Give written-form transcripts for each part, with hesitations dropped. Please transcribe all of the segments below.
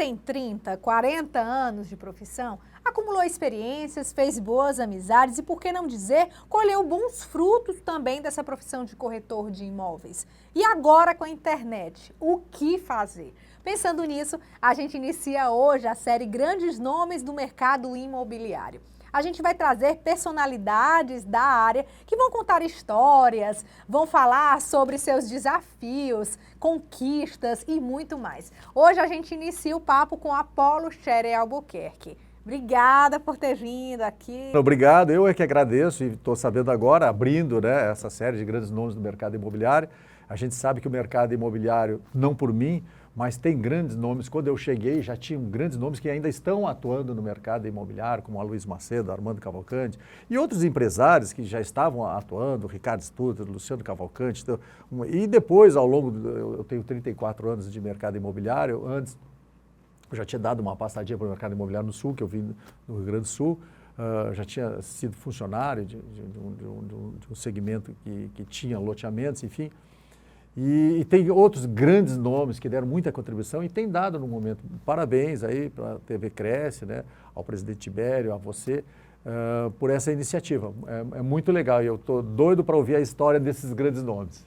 tem 30, 40 anos de profissão, acumulou experiências, fez boas amizades e, por que não dizer, colheu bons frutos também dessa profissão de corretor de imóveis. E agora com a internet, o que fazer? Pensando nisso, a gente inicia hoje a série Grandes Nomes do Mercado Imobiliário. A gente vai trazer personalidades da área que vão contar histórias, vão falar sobre seus desafios, conquistas e muito mais. Hoje a gente inicia o papo com Apolo Scherer Albuquerque. Obrigada por ter vindo aqui. Obrigado, eu é que agradeço e estou sabendo agora, abrindo, né, essa série de grandes nomes do mercado imobiliário. A gente sabe que o mercado imobiliário, não por mim, mas tem grandes nomes. Quando eu cheguei, já tinham grandes nomes que ainda estão atuando no mercado imobiliário, como a Luiz Macedo, Armando Cavalcante, e outros empresários que já estavam atuando, Ricardo Stutter, Luciano Cavalcante. Então, e depois, ao longo, eu tenho 34 anos de mercado imobiliário, antes eu já tinha dado uma passadinha para o mercado imobiliário no Sul, que eu vim do Rio Grande do Sul, já tinha sido funcionário de um segmento que tinha loteamentos, enfim. E tem outros grandes nomes que deram muita contribuição e tem dado no momento. Parabéns aí para a TV Cresce, né, ao presidente Tibério, a você, por essa iniciativa. É muito legal e eu estou doido para ouvir a história desses grandes nomes.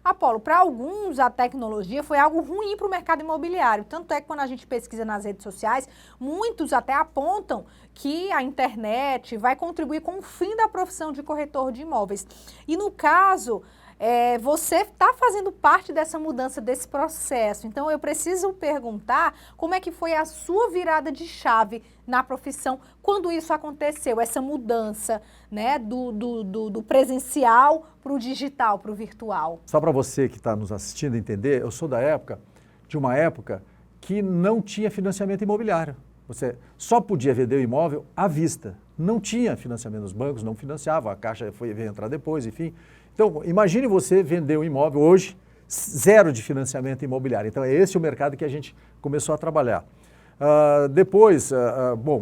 Apolo, para alguns a tecnologia foi algo ruim para o mercado imobiliário, tanto é que quando a gente pesquisa nas redes sociais, muitos até apontam que a internet vai contribuir com o fim da profissão de corretor de imóveis. E no caso, você está fazendo parte dessa mudança, desse processo, então eu preciso perguntar como é que foi a sua virada de chave na profissão, quando isso aconteceu, essa mudança, né, do presencial para o digital, para o virtual. Só para você que está nos assistindo entender, eu sou de uma época que não tinha financiamento imobiliário. Você só podia vender o imóvel à vista. Não tinha financiamento, os bancos não financiavam, a Caixa veio entrar depois, enfim. Então, imagine você vender um imóvel hoje, zero de financiamento imobiliário. Então, é esse o mercado que a gente começou a trabalhar. Depois,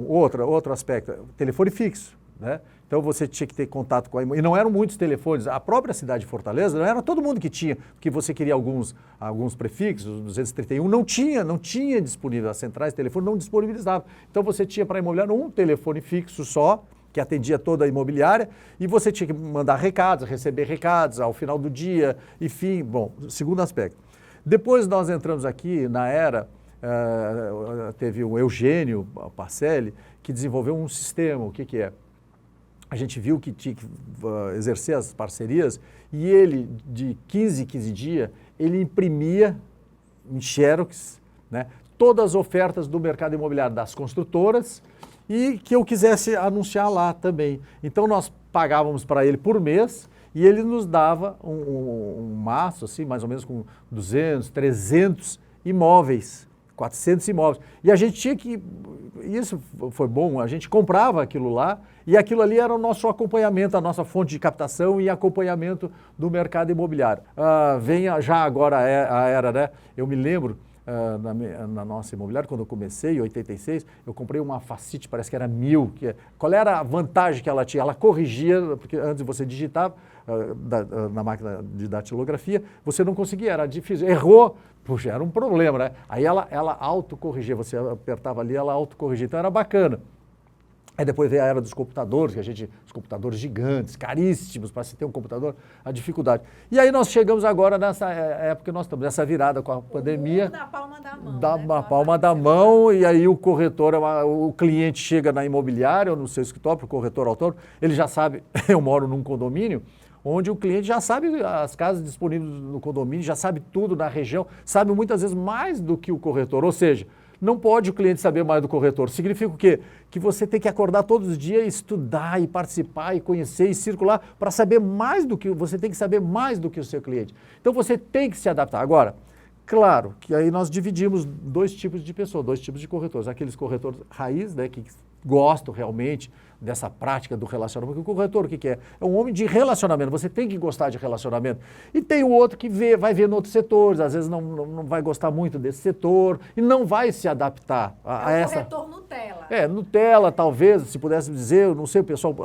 outro aspecto, telefone fixo, né? Então, você tinha que ter contato com a imobiliária. E não eram muitos telefones. A própria cidade de Fortaleza, não era todo mundo que tinha, porque você queria alguns prefixos, 231, não tinha disponível. As centrais de telefone não disponibilizavam. Então, você tinha para a imobiliária um telefone fixo só, que atendia toda a imobiliária, e você tinha que mandar recados, receber recados ao final do dia, enfim, bom, segundo aspecto. Depois nós entramos aqui na era, teve o Eugênio Pacelli, que desenvolveu um sistema, o que é? A gente viu que tinha que exercer as parcerias, e ele, de 15 em 15 dias, ele imprimia em xerox, né, todas as ofertas do mercado imobiliário das construtoras, e que eu quisesse anunciar lá também. Então nós pagávamos para ele por mês e ele nos dava um maço, assim, mais ou menos com 200, 300 imóveis, 400 imóveis. E a gente tinha que, isso foi bom, a gente comprava aquilo lá e aquilo ali era o nosso acompanhamento, a nossa fonte de captação e acompanhamento do mercado imobiliário. Vem já agora a era, né? Eu me lembro, na nossa imobiliária, quando eu comecei, em 86, eu comprei uma Facite, parece que era 1000. Qual era a vantagem que ela tinha? Ela corrigia, porque antes você digitava na máquina de datilografia, você não conseguia, era difícil. Errou, puxa, era um problema, né? Aí ela autocorrigia, você apertava ali, ela autocorrigia, então era bacana. Aí depois veio a era dos computadores, os computadores gigantes, caríssimos, para se ter um computador, a dificuldade. E aí nós chegamos agora nessa época que nós estamos, nessa virada com a pandemia. Na palma da mão. Na palma da mão, e aí o corretor, o cliente chega na imobiliária ou no seu escritório, o corretor autônomo, ele já sabe, eu moro num condomínio, onde o cliente já sabe as casas disponíveis no condomínio, já sabe tudo na região, sabe muitas vezes mais do que o corretor, ou seja, não pode o cliente saber mais do corretor. Significa o quê? Que você tem que acordar todos os dias e estudar e participar e conhecer e circular para saber mais do que, você tem que saber mais do que o seu cliente. Então você tem que se adaptar. Agora, claro que aí nós dividimos dois tipos de pessoas, dois tipos de corretores. Aqueles corretores raiz, né, que gostam realmente dessa prática do relacionamento. Porque o corretor, o que é? É um homem de relacionamento, você tem que gostar de relacionamento. E tem o outro que vai ver em outros setores, às vezes não vai gostar muito desse setor e não vai se adaptar a essa... É o corretor Nutella. Nutella, talvez, se pudesse dizer, eu não sei, o pessoal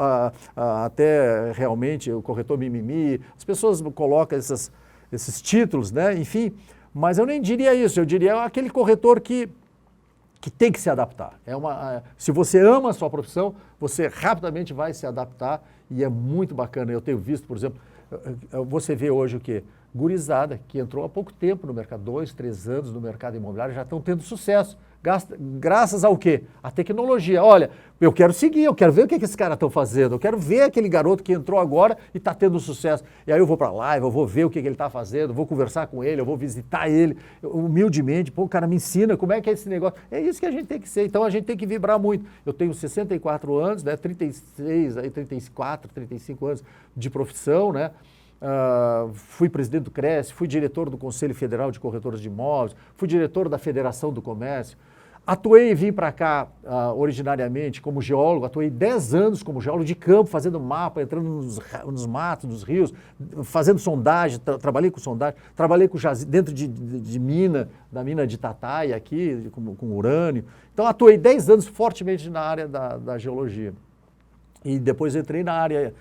até realmente, o corretor mimimi, as pessoas colocam esses títulos, né? Enfim, mas eu nem diria isso, eu diria aquele corretor que que tem que se adaptar. Se você ama a sua profissão, você rapidamente vai se adaptar e é muito bacana. Eu tenho visto, por exemplo, você vê hoje o quê? Gurizada, que entrou há pouco tempo no mercado, 2, 3 anos no mercado imobiliário, já estão tendo sucesso. Graças ao quê? A tecnologia. Olha, eu quero seguir, eu quero ver o que esses caras estão fazendo, eu quero ver aquele garoto que entrou agora e está tendo sucesso. E aí eu vou para a live, eu vou ver o que ele está fazendo, vou conversar com ele, eu vou visitar ele, humildemente, o cara me ensina como é que é esse negócio. É isso que a gente tem que ser, então a gente tem que vibrar muito. Eu tenho 64 anos, né, 36, aí 34, 35 anos de profissão, né? Fui presidente do CRES, fui diretor do Conselho Federal de Corretores de Imóveis, fui diretor da Federação do Comércio, atuei e vim para cá originariamente como geólogo, atuei 10 anos como geólogo de campo, fazendo mapa, entrando nos matos, nos rios, fazendo sondagem, trabalhei com sondagem, trabalhei com dentro de mina, da mina de Tataia aqui, com urânio. Então atuei 10 anos fortemente na área da geologia. E depois entrei na área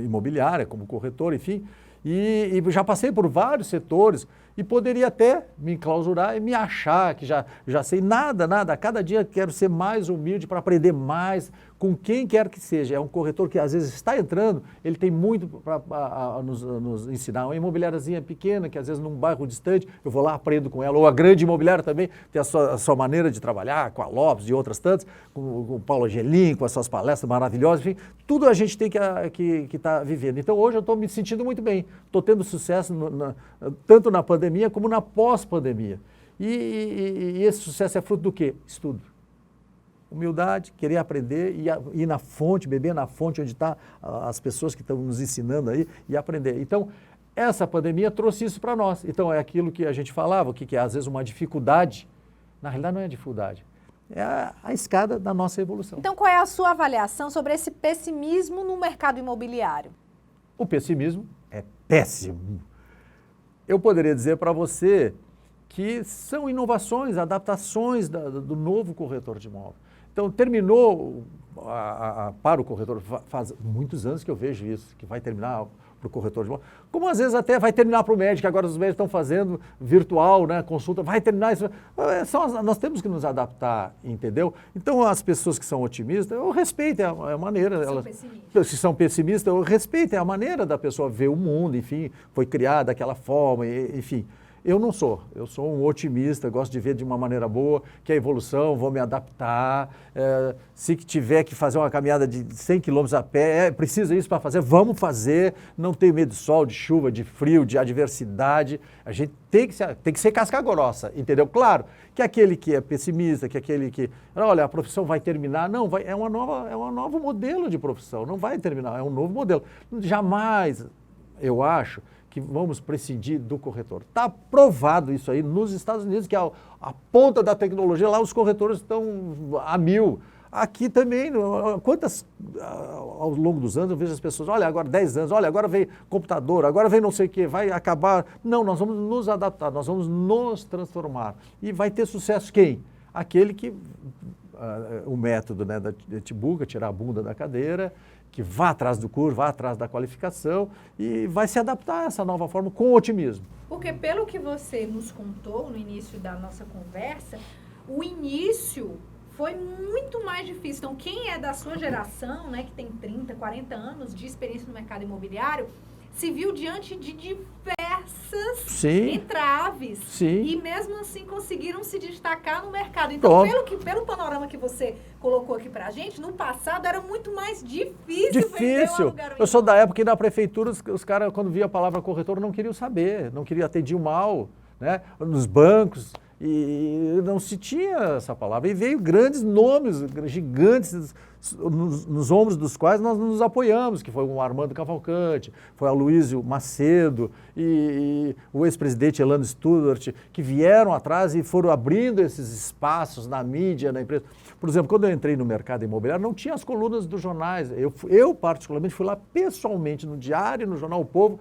imobiliária, como corretor, enfim, e já passei por vários setores e poderia até me enclausurar e me achar que já sei nada. A cada dia quero ser mais humilde para aprender mais com quem quer que seja. É um corretor que às vezes está entrando, ele tem muito para nos ensinar. Uma imobiliáriazinha pequena, que às vezes num bairro distante, eu vou lá, aprendo com ela. Ou a grande imobiliária também tem a sua maneira de trabalhar, com a Lopes e outras tantas, com o Paulo Angelim, com as suas palestras maravilhosas, enfim, tudo a gente tem que estar vivendo. Então hoje eu estou me sentindo muito bem, estou tendo sucesso tanto na pandemia como na pós-pandemia. E esse sucesso é fruto do quê? Estudo. Humildade, querer aprender e ir na fonte, beber na fonte onde estão as pessoas que estão nos ensinando aí e aprender. Então, essa pandemia trouxe isso para nós. Então, é aquilo que a gente falava, o que é às vezes uma dificuldade. Na realidade, não é dificuldade. É a escada da nossa evolução. Então, qual é a sua avaliação sobre esse pessimismo no mercado imobiliário? O pessimismo é péssimo. Eu poderia dizer para você que são inovações, adaptações do novo corretor de imóvel. Então, terminou para o corretor, faz muitos anos que eu vejo isso, que vai terminar para o corretor de imóvel, como às vezes até vai terminar para o médico, agora os médicos estão fazendo virtual, né, consulta, vai terminar isso. Nós temos que nos adaptar, entendeu? Então, as pessoas que são otimistas, eu respeito a maneira. Se são pessimistas, eu respeito a maneira da pessoa ver o mundo, enfim, foi criada daquela forma, enfim. Eu não sou, eu sou um otimista, gosto de ver de uma maneira boa, que a evolução, vou me adaptar, se tiver que fazer uma caminhada de 100 km a pé, precisa isso para fazer, vamos fazer, não tenho medo de sol, de chuva, de frio, de adversidade, a gente tem que ser casca grossa, entendeu? Claro que aquele que é pessimista, que aquele que, olha, a profissão vai terminar, não, é um novo modelo de profissão, não vai terminar, é um novo modelo. Jamais, eu acho, que vamos prescindir do corretor. Está provado isso aí nos Estados Unidos, que a ponta da tecnologia, lá os corretores estão a 1000. Aqui também, ao longo dos anos, eu vejo as pessoas, olha, agora 10 anos, olha, agora vem computador, agora vem não sei o quê, vai acabar. Não, nós vamos nos adaptar, nós vamos nos transformar. E vai ter sucesso quem? Aquele que, o método, né, da Tibuca, tirar a bunda da cadeira, que vá atrás do curso, vá atrás da qualificação e vai se adaptar a essa nova forma com otimismo. Porque pelo que você nos contou no início da nossa conversa, o início foi muito mais difícil. Então, quem é da sua geração, né, que tem 30, 40 anos de experiência no mercado imobiliário, se viu diante de diversas entraves. Sim. E mesmo assim conseguiram se destacar no mercado. Então, pelo panorama que você colocou aqui pra gente, no passado era muito mais difícil. Eu sou da época que na prefeitura os caras, quando via a palavra corretor, não queriam saber, não queriam atender mal, né? Nos bancos. E não se tinha essa palavra. E veio grandes nomes, gigantes, nos ombros dos quais nós nos apoiamos, que foi o Armando Cavalcante, foi o Aloysio Macedo e o ex-presidente Elano Studart, que vieram atrás e foram abrindo esses espaços na mídia, na empresa. Por exemplo, quando eu entrei no mercado imobiliário, não tinha as colunas dos jornais. Eu particularmente, fui lá pessoalmente no Diário, no Jornal O Povo,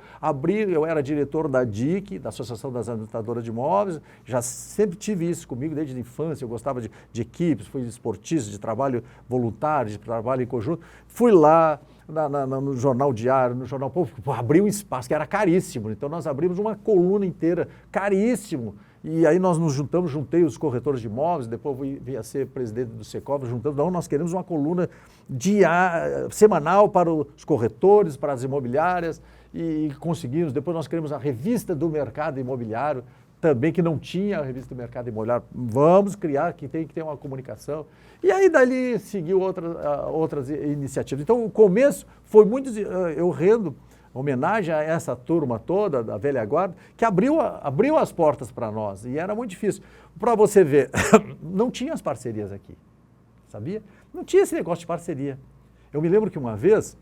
eu era diretor da DIC, da Associação das Administradoras de Imóveis, já sempre tive isso comigo desde a infância, eu gostava de equipes, fui esportista, de trabalho voluntário, de trabalho em conjunto. Fui lá no Jornal Diário, no Jornal O Povo, abri um espaço que era caríssimo, então nós abrimos uma coluna inteira, caríssimo, E aí nós nos juntamos, juntei os corretores de imóveis, depois vim a ser presidente do Secov, juntamos, não, nós queremos uma coluna semanal para os corretores, para as imobiliárias, e conseguimos. Depois nós queremos a revista do mercado imobiliário, também que não tinha a revista do mercado imobiliário. Vamos criar, que tem que ter uma comunicação. E aí dali seguiu outras iniciativas. Então o começo foi muito, eu rendo homenagem a essa turma toda da velha guarda, que abriu as portas para nós, e era muito difícil. Para você ver, não tinha as parcerias aqui, sabia? Não tinha esse negócio de parceria. Eu me lembro que uma vez,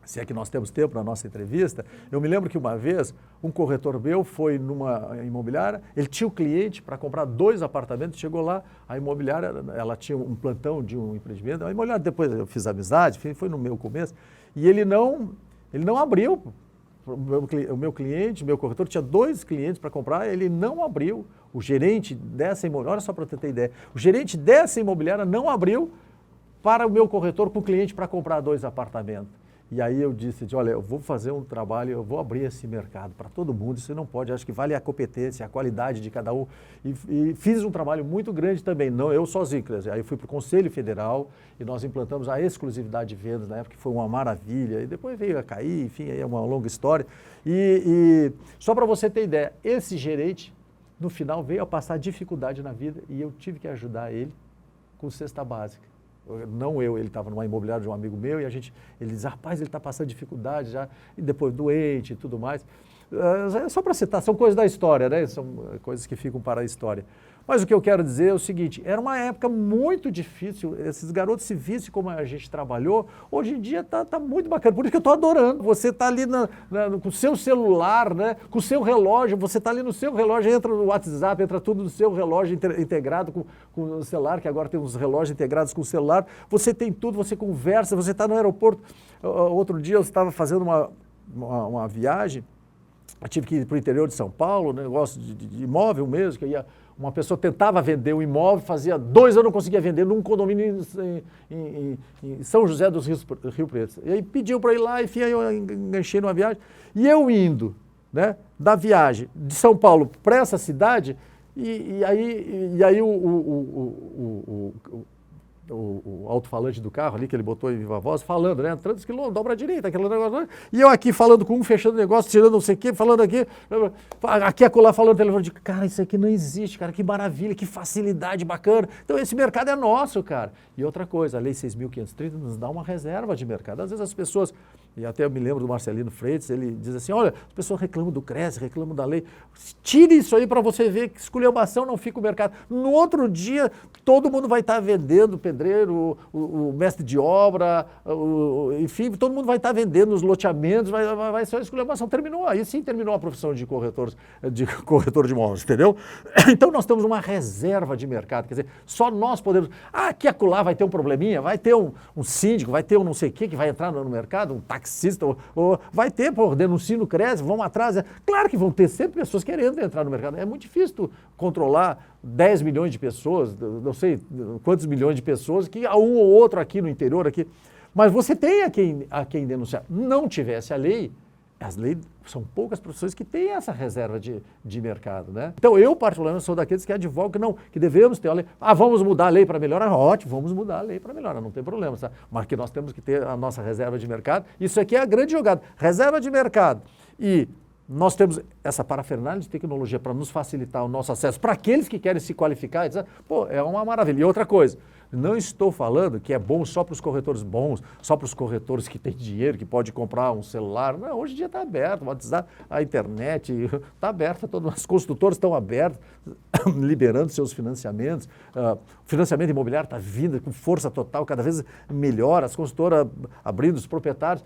se é que nós temos tempo na nossa entrevista, eu me lembro que uma vez um corretor meu foi numa imobiliária, ele tinha um cliente para comprar 2 apartamentos, chegou lá, a imobiliária, ela tinha um plantão de um empreendimento, a imobiliária, depois eu fiz amizade, foi no meu começo, e ele não abriu. O meu cliente, meu corretor, tinha 2 clientes para comprar, ele não abriu. O gerente dessa imobiliária, olha só para você ter ideia, o gerente dessa imobiliária não abriu para o meu corretor com o cliente para comprar 2 apartamentos. E aí eu disse, olha, eu vou fazer um trabalho, eu vou abrir esse mercado para todo mundo, isso não pode, acho que vale a competência, a qualidade de cada um. E fiz um trabalho muito grande também, não eu sozinho, aí fui para o Conselho Federal e nós implantamos a exclusividade de vendas na época, que foi uma maravilha, e depois veio a cair, enfim, aí é uma longa história. E só para você ter ideia, esse gerente, no final, veio a passar dificuldade na vida e eu tive que ajudar ele com cesta básica. Não eu, ele estava numa imobiliária de um amigo meu e ele diz, rapaz, ele está passando dificuldade já, e depois doente e tudo mais. Só para citar, são coisas da história, né? São coisas que ficam para a história. Mas o que eu quero dizer é o seguinte, era uma época muito difícil, esses garotos se vissem como a gente trabalhou, hoje em dia tá muito bacana, por isso que eu estou adorando. Você está ali com o seu celular, né? Com o seu relógio, você está ali no seu relógio, entra no WhatsApp, entra tudo no seu relógio integrado com o celular, que agora tem uns relógios integrados com o celular, você tem tudo, você conversa, você está no aeroporto. Outro dia eu estava fazendo uma viagem, eu tive que ir para o interior de São Paulo, negócio de imóvel mesmo, que uma pessoa tentava vender um imóvel, fazia 2 anos não conseguia vender num condomínio em São José dos Rio Preto. E aí pediu para ir lá, enfim, aí eu enganchei numa viagem. E eu indo, né, da viagem de São Paulo para essa cidade, e aí o alto-falante do carro ali, que ele botou em viva voz, falando, né? 300 quilômetros, dobra a direita, aquele negócio. E eu aqui falando com um, fechando o negócio, tirando não sei o quê, falando aqui acolá falando no telefone, de cara, isso aqui não existe, cara, que maravilha, que facilidade bacana. Então esse mercado é nosso, cara. E outra coisa, a Lei 6.530 nos dá uma reserva de mercado. Às vezes as pessoas, e até eu me lembro do Marcelino Freitas, ele diz assim, olha, as pessoas reclamam do CRES, reclamam da lei, tire isso aí para você ver que esculhambação não fica o mercado. No outro dia, todo mundo vai estar vendendo, pedreiro, o mestre de obra, enfim, todo mundo vai estar vendendo os loteamentos, vai ser uma esculhambação. Terminou, aí sim terminou a profissão de corretor de imóveis, entendeu? Então nós temos uma reserva de mercado, quer dizer, só nós podemos, aqui acolá vai ter um probleminha, vai ter um síndico, vai ter um não sei o que vai entrar no mercado, um taxista, ou vai ter, denuncie no CRES, vão atrás. Claro que vão ter sempre pessoas querendo entrar no mercado, é muito difícil tu controlar 10 milhões de pessoas, não sei quantos milhões de pessoas, que há um ou outro aqui no interior, aqui. Mas você tem a quem denunciar. Não tivesse a lei, as leis são poucas profissões que têm essa reserva de mercado, né? Então eu, particularmente, sou daqueles que advogam que devemos ter a lei. Vamos mudar a lei para melhorar? Ótimo, vamos mudar a lei para melhorar, não tem problema, tá? Mas que nós temos que ter a nossa reserva de mercado. Isso aqui é a grande jogada. Reserva de mercado. E nós temos essa parafernália de tecnologia para nos facilitar o nosso acesso para aqueles que querem se qualificar. É uma maravilha. E outra coisa, não estou falando que é bom só para os corretores bons, só para os corretores que têm dinheiro, que pode comprar um celular. Não, hoje em dia está aberto, o WhatsApp, a internet está aberta, as construtoras estão abertas, liberando seus financiamentos. O financiamento imobiliário está vindo com força total, cada vez melhor, as construtoras abrindo os proprietários.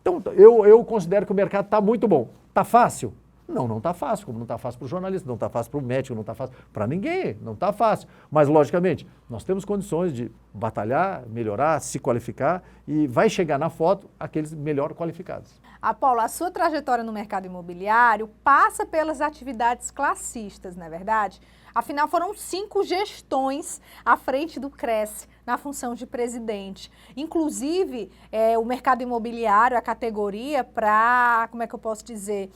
Então, eu considero que o mercado está muito bom. Está fácil? Não está fácil, como não está fácil para o jornalista, não está fácil para o médico, não está fácil para ninguém, não está fácil. Mas, logicamente, nós temos condições de batalhar, melhorar, se qualificar e vai chegar na foto aqueles melhor qualificados. Apolo, a sua trajetória no mercado imobiliário passa pelas atividades classistas, não é verdade? Afinal, foram 5 gestões à frente do Cresce na função de presidente. Inclusive, o mercado imobiliário, a categoria, para, como é que eu posso dizer,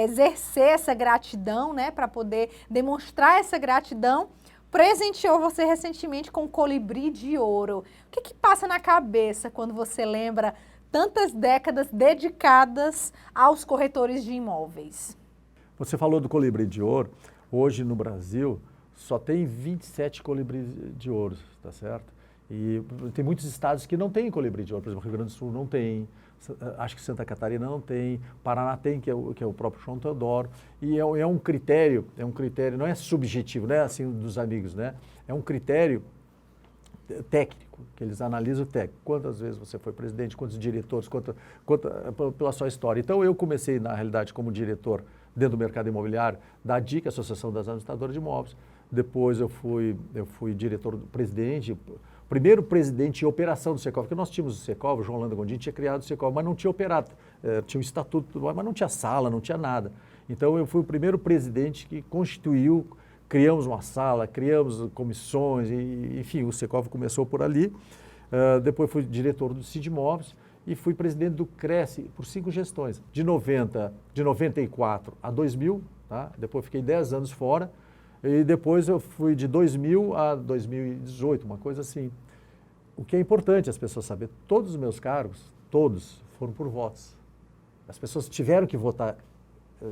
exercer essa gratidão, né, para poder demonstrar essa gratidão, presenteou você recentemente com o Colibri de Ouro. O que passa na cabeça quando você lembra tantas décadas dedicadas aos corretores de imóveis? Você falou do Colibri de Ouro. Hoje no Brasil só tem 27 colibris de ouro, tá certo? E tem muitos estados que não têm colibri de ouro. Por exemplo, Rio Grande do Sul não tem, acho que Santa Catarina não tem, Paraná tem, que é o próprio João Teodoro. E é um critério, não é subjetivo, não é assim dos amigos, né? É um critério técnico, que eles analisam o técnico. Quantas vezes você foi presidente, quantos diretores, pela sua história. Então eu comecei, na realidade, como diretor dentro do mercado imobiliário, da DIC, Associação das Administradoras de Imóveis. Depois eu fui diretor, presidente, primeiro presidente em operação do Secov, porque nós tínhamos o Secov, o João Landa Gondim tinha criado o Secov, mas não tinha operado, tinha um estatuto, mas não tinha sala, não tinha nada. Então eu fui o primeiro presidente que constituiu, criamos uma sala, criamos comissões, enfim, o Secov começou por ali. Depois fui diretor do Cid Imóveis e fui presidente do Cresce por 5 gestões, de 94 a 2000, tá? Depois fiquei 10 anos fora, e depois eu fui de 2000 a 2018, uma coisa assim. O que é importante as pessoas saberem, todos os meus cargos, todos foram por votos. As pessoas tiveram que votar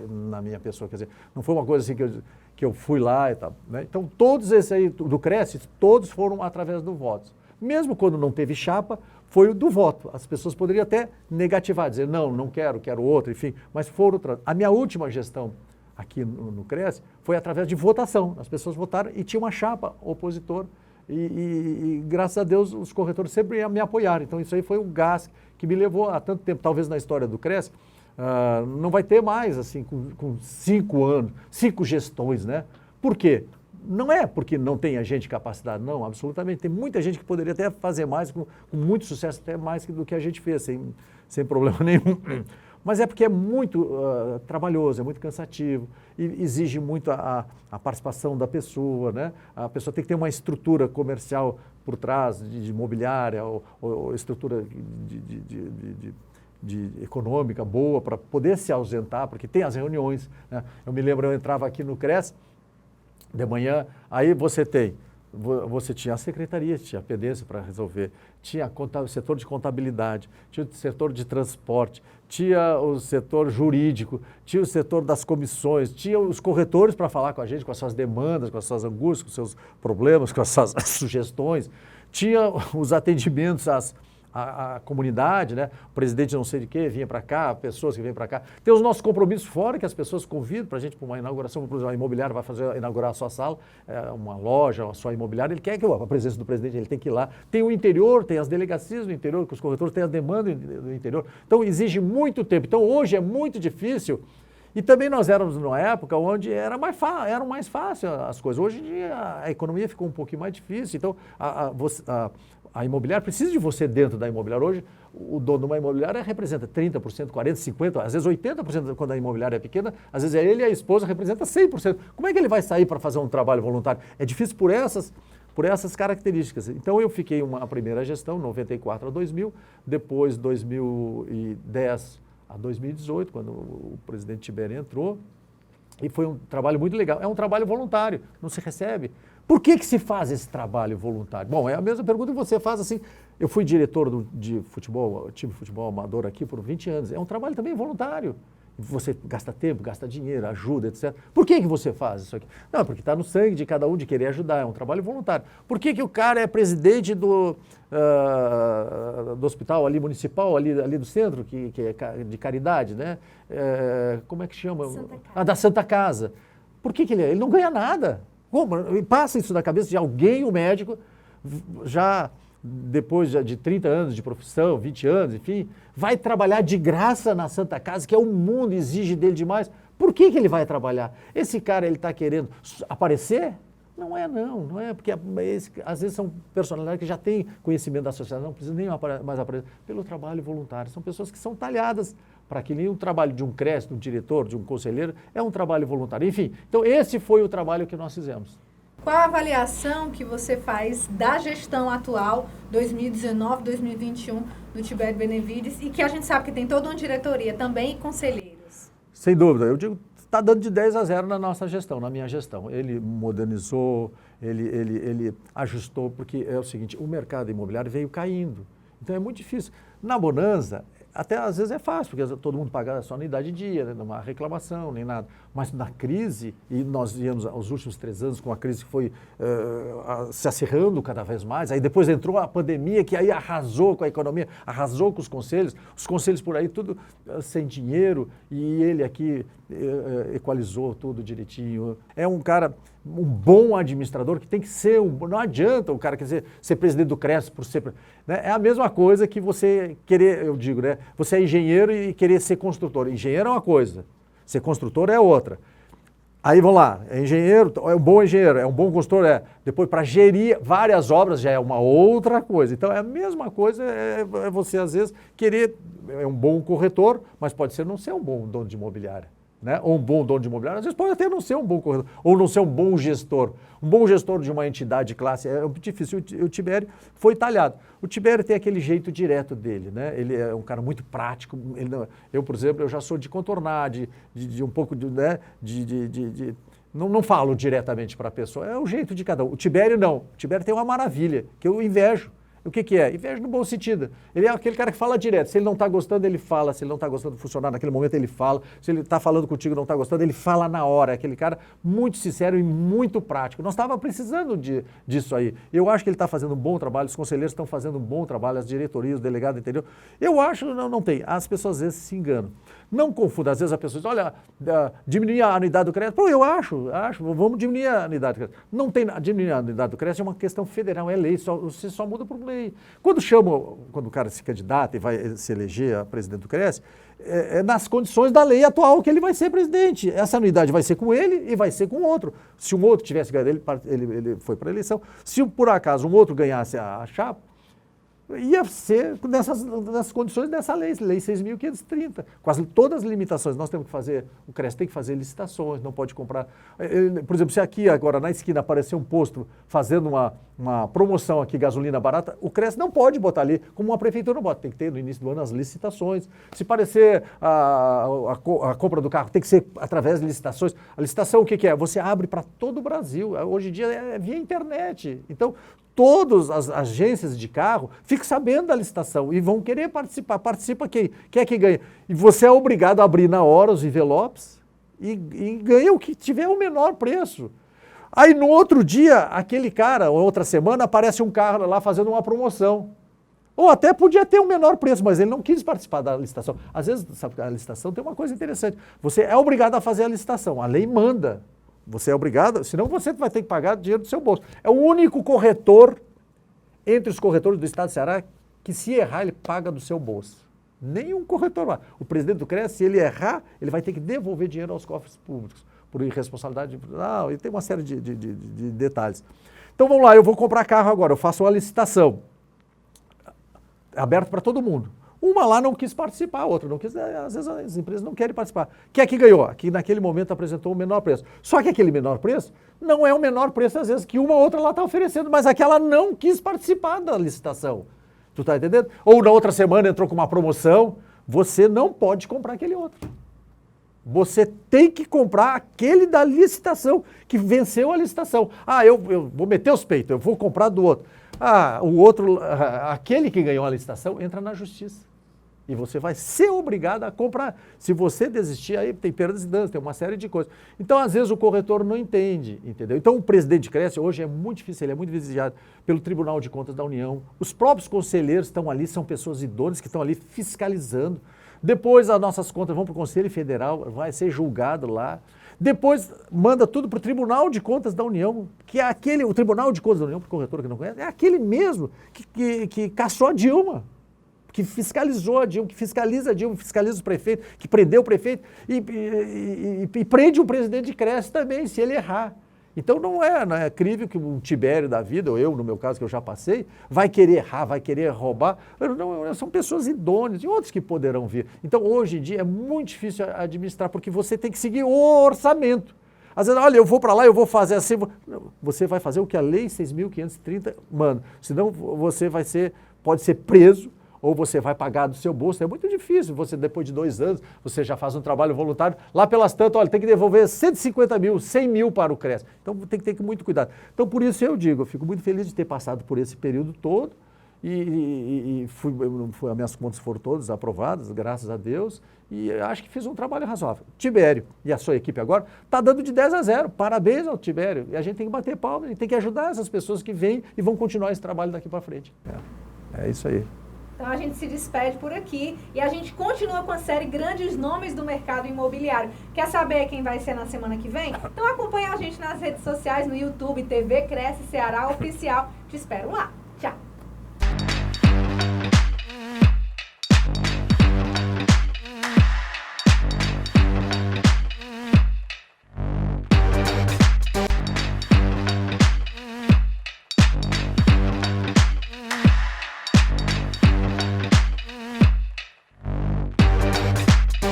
na minha pessoa, quer dizer, não foi uma coisa assim que eu fui lá e tal, né? Então todos esses aí do Cresce, todos foram através do voto. Mesmo quando não teve chapa, foi o do voto. As pessoas poderiam até negativar, dizer, não quero, quero outro, enfim, mas foram. A minha última gestão aqui no Cresce foi através de votação. As pessoas votaram e tinha uma chapa opositor e graças a Deus os corretores sempre me apoiaram. Então isso aí foi um gás que me levou há tanto tempo, talvez na história do Cresce, não vai ter mais assim com 5 anos, 5 gestões, né? Por quê? Não é porque não tem gente capacidade, não, absolutamente. Tem muita gente que poderia até fazer mais, com muito sucesso, até mais do que a gente fez, sem problema nenhum. Mas é porque é muito trabalhoso, é muito cansativo, e exige muito a participação da pessoa, né? A pessoa tem que ter uma estrutura comercial por trás, de imobiliária, ou estrutura de econômica boa, para poder se ausentar, porque tem as reuniões, né? Eu me lembro, eu entrava aqui no Cresce, de manhã, aí você tinha a secretaria, tinha a pendência para resolver, tinha o setor de contabilidade, tinha o setor de transporte, tinha o setor jurídico, tinha o setor das comissões, tinha os corretores para falar com a gente, com as suas demandas, com as suas angústias, com os seus problemas, com as suas sugestões, tinha os atendimentos à comunidade, né? O presidente não sei de quê vinha para cá, pessoas que vêm para cá. Tem os nossos compromissos fora, que as pessoas convidam para a gente para uma inauguração, por exemplo, a imobiliária vai inaugurar a sua sala, uma loja, a sua imobiliária, ele quer que a presença do presidente, ele tem que ir lá. Tem o interior, tem as delegacias do interior, que os corretores têm a demanda do interior. Então exige muito tempo. Então hoje é muito difícil. E também nós éramos numa época onde eram mais fácil as coisas. Hoje em dia a economia ficou um pouquinho mais difícil. Então a imobiliária precisa de você dentro da imobiliária. Hoje o dono de uma imobiliária representa 30%, 40%, 50%, às vezes 80% quando a imobiliária é pequena, às vezes ele e a esposa representa 100%. Como é que ele vai sair para fazer um trabalho voluntário? É difícil por essas características. Então eu fiquei a primeira gestão, 94 a 2000, depois 2010 a 2018, quando o presidente Tibério entrou, e foi um trabalho muito legal. É um trabalho voluntário, não se recebe. Por que se faz esse trabalho voluntário? Bom, é a mesma pergunta que você faz assim. Eu fui diretor de futebol, time de futebol amador aqui por 20 anos. É um trabalho também voluntário. Você gasta tempo, gasta dinheiro, ajuda, etc. Por que você faz isso aqui? Não, porque está no sangue de cada um de querer ajudar, é um trabalho voluntário. Por que o cara é presidente do hospital ali municipal, ali do centro, que é de caridade, né? Como é que chama? Da Santa Casa. Por que ele é? Ele não ganha nada. Como? Passa isso na cabeça de alguém, o médico, já depois de 30 anos de profissão, 20 anos, enfim, vai trabalhar de graça na Santa Casa, que é o mundo, exige dele demais. Por que ele vai trabalhar? Esse cara, ele está querendo aparecer? Não é, porque às vezes são personalidades que já têm conhecimento da sociedade, não precisam nem mais aprender, pelo trabalho voluntário. São pessoas que são talhadas para que nem o trabalho de um CRES, de um diretor, de um conselheiro, é um trabalho voluntário. Enfim, então esse foi o trabalho que nós fizemos. Qual a avaliação que você faz da gestão atual, 2019, 2021, do Tibério Benevides, e que a gente sabe que tem toda uma diretoria também e conselheiros? Sem dúvida, eu digo, está dando de 10-0 na nossa gestão, na minha gestão. Ele modernizou, ele ajustou, porque é o seguinte, o mercado imobiliário veio caindo. Então é muito difícil. Na bonança, até às vezes é fácil, porque todo mundo paga só unidade de dia, né? Não há reclamação, nem nada. Mas na crise, e nós viemos os últimos 3 anos com a crise que foi se acirrando cada vez mais, aí depois entrou a pandemia, que aí arrasou com a economia, arrasou com os conselhos por aí tudo sem dinheiro, e ele aqui equalizou tudo direitinho. É um cara, um bom administrador que tem que ser, não adianta o cara quer ser presidente do CRES por ser... Né? É a mesma coisa que você querer, eu digo, né? Você é engenheiro e querer ser construtor. Engenheiro é uma coisa, ser construtor é outra. Aí vamos lá, é engenheiro, é um bom engenheiro, é um bom consultor, depois para gerir várias obras já é uma outra coisa. Então é a mesma coisa, é você às vezes querer, é um bom corretor, mas pode ser não ser um bom dono de imobiliária. Né? Ou um bom dono de imobiliário, às vezes pode até não ser um bom corretor, ou não ser um bom gestor. Um bom gestor de uma entidade de classe é difícil. O Tibério foi talhado. O Tibério tem aquele jeito direto dele, né? Ele é um cara muito prático. Eu, por exemplo, eu já sou de contornar, de um pouco de... Né? Não falo diretamente para a pessoa, é o jeito de cada um. O Tibério não. O Tibério tem uma maravilha, que eu invejo. O que é? Inveja no bom sentido. Ele é aquele cara que fala direto. Se ele não está gostando, ele fala. Se ele não está gostando de funcionar naquele momento, ele fala. Se ele está falando contigo e não está gostando, ele fala na hora. É aquele cara muito sincero e muito prático. Nós estávamos precisando disso aí. Eu acho que ele está fazendo um bom trabalho, os conselheiros estão fazendo um bom trabalho, as diretorias, o delegado interior. Eu acho, não tem. As pessoas às vezes se enganam. Não confunda. Às vezes a pessoa diz, olha, diminuir a anuidade do crédito. Pô, eu acho, vamos diminuir a anuidade do crédito. Não tem, diminuir a anuidade do crédito é uma questão federal, é lei, você só muda por lei. Quando o cara se candidata e vai se eleger a presidente do CRES, é nas condições da lei atual que ele vai ser presidente. Essa anuidade vai ser com ele e vai ser com outro. Se um outro tivesse ganho, ele foi para a eleição. Se por acaso um outro ganhasse a chapa, ia ser nessas condições dessa lei 6.530, quase todas as limitações. Nós temos que fazer, o CRES tem que fazer licitações, não pode comprar. Por exemplo, se aqui agora na esquina aparecer um posto fazendo uma promoção aqui, gasolina barata, o CRES não pode botar ali, como uma prefeitura não bota, tem que ter no início do ano as licitações. Se parecer a compra do carro, tem que ser através de licitações. A licitação o que é? Você abre para todo o Brasil, hoje em dia é via internet. Então, todas as agências de carro ficam sabendo da licitação e vão querer participar. Participa quem é que ganha. E você é obrigado a abrir na hora os envelopes e ganha o que tiver o menor preço. Aí no outro dia, aquele cara, ou outra semana, aparece um carro lá fazendo uma promoção. Ou até podia ter um menor preço, mas ele não quis participar da licitação. Às vezes, sabe, a licitação tem uma coisa interessante. Você é obrigado a fazer a licitação, a lei manda. Você é obrigado, senão você vai ter que pagar dinheiro do seu bolso. É o único corretor, entre os corretores do estado de Ceará, que se errar, ele paga do seu bolso. Nenhum corretor lá. O presidente do CRES, se ele errar, ele vai ter que devolver dinheiro aos cofres públicos, por irresponsabilidade. E tem uma série de detalhes. Então vamos lá, eu vou comprar carro agora, eu faço uma licitação. Aberto para todo mundo. Uma lá não quis participar, a outra não quis, às vezes as empresas não querem participar. Quem é que ganhou? Que naquele momento apresentou o menor preço. Só que aquele menor preço não é o menor preço, às vezes, que uma ou outra lá está oferecendo, mas aquela não quis participar da licitação. Tu está entendendo? Ou na outra semana entrou com uma promoção, você não pode comprar aquele outro. Você tem que comprar aquele da licitação, que venceu a licitação. Eu vou meter os peitos, eu vou comprar do outro. O outro, aquele que ganhou a licitação, entra na justiça. E você vai ser obrigado a comprar. Se você desistir, aí tem perdas e danos, tem uma série de coisas. Então, às vezes, o corretor não entende, entendeu? Então, o presidente de CRES hoje é muito difícil, ele é muito vigiado pelo Tribunal de Contas da União. Os próprios conselheiros estão ali, são pessoas idôneas que estão ali fiscalizando. Depois, as nossas contas vão para o Conselho Federal, vai ser julgado lá. Depois, manda tudo para o Tribunal de Contas da União, que é o Tribunal de Contas da União, para o corretor que não conhece, é aquele mesmo que caçou a Dilma, que fiscalizou a Dilma, que fiscaliza a Dilma, fiscaliza o prefeito, que prendeu o prefeito e prende o presidente de CRES também, se ele errar. Então não é crível que um Tibério da vida, ou eu, no meu caso, que eu já passei, vai querer errar, vai querer roubar. Não, são pessoas idôneas e outros que poderão vir. Então hoje em dia é muito difícil administrar, porque você tem que seguir o orçamento. Às vezes, olha, eu vou para lá, eu vou fazer assim. Você vai fazer o que a Lei 6.530 manda. Senão você pode ser preso, ou você vai pagar do seu bolso. É muito difícil. Você, depois de 2 anos, você já faz um trabalho voluntário. Lá pelas tantas, olha, tem que devolver 150 mil, 100 mil para o CRES. Então tem que ter muito cuidado. Então por isso eu digo, eu fico muito feliz de ter passado por esse período todo e as minhas contas foram todas aprovadas, graças a Deus, e acho que fiz um trabalho razoável. Tibério e a sua equipe agora está dando de 10-0. Parabéns ao Tibério. E a gente tem que bater palmas, a gente tem que ajudar essas pessoas que vêm e vão continuar esse trabalho daqui para frente. É isso aí. Então a gente se despede por aqui e a gente continua com a série Grandes Nomes do Mercado Imobiliário. Quer saber quem vai ser na semana que vem? Então acompanha a gente nas redes sociais, no YouTube, TV Cresce Ceará Oficial. Te espero lá.